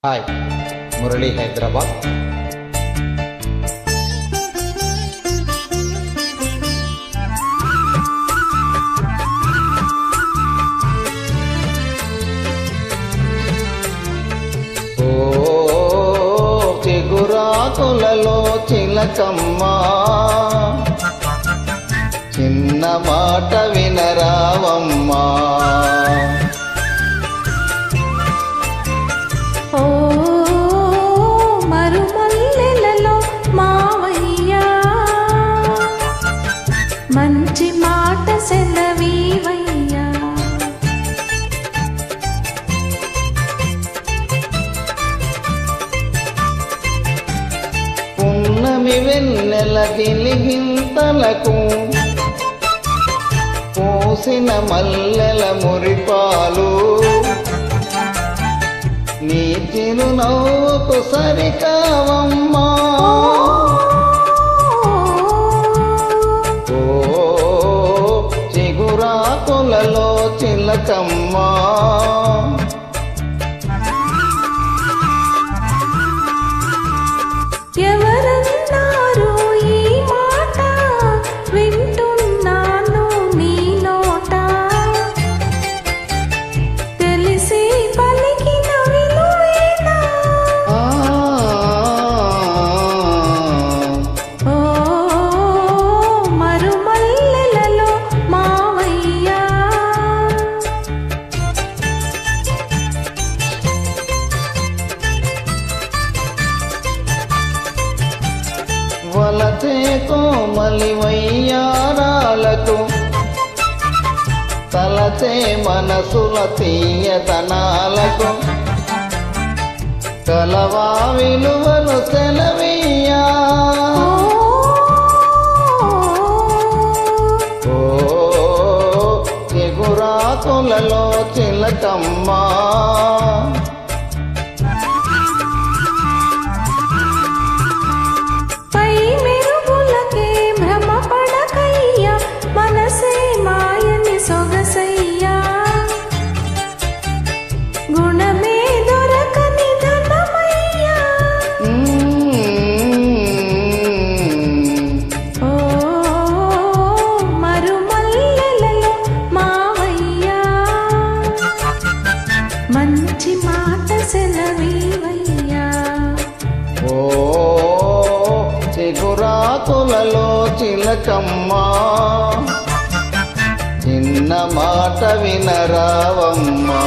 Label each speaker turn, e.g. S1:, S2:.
S1: Hi Murali Hyderabad. ఓ చిగురాకులలో చిలకమ్మా, చిన్న మాట వినరావమ్మా.
S2: ఓ మరుమల్లెలలో మావయ్యా, మంచి మాట సెలవీవయ్యా.
S1: పున్నమి వెన్నెల గిలిగింతలకు పోసిన మల్లెల మురిపాలు, నీ చిరునవ్వుకు సరికావమ్మా. ఓ చిగురాకులలో చిలకమ్మా,
S2: ఎవరన్నారు ఈ మాట, వింటున్నాను నీ నోట. తెలిసి పలికిన విలువేనా? ఓ మరుమల్లెలలో మావయ్యా,
S1: వలసే కోమలి వయ్యారాలకు, తలచే మనసుల తీయతనాలకు, కలవా విలువను సెలవీయా. ఓ చిగురాకులలో చిలకమ్మా,
S2: పై మెరుగులకే భ్రమపడకయ్యా, మనసే మాయని సొగసయ్యా. గుణమే దొరకని ధనమయ్యా. ఓ మరుమల్లెలలో మావయ్యా, మంచి మాట సెలవీవయ్యా.
S1: ఓ చిగురాకులలో చిలకమ్మా, చిన్న మాట వినరావమ్మా.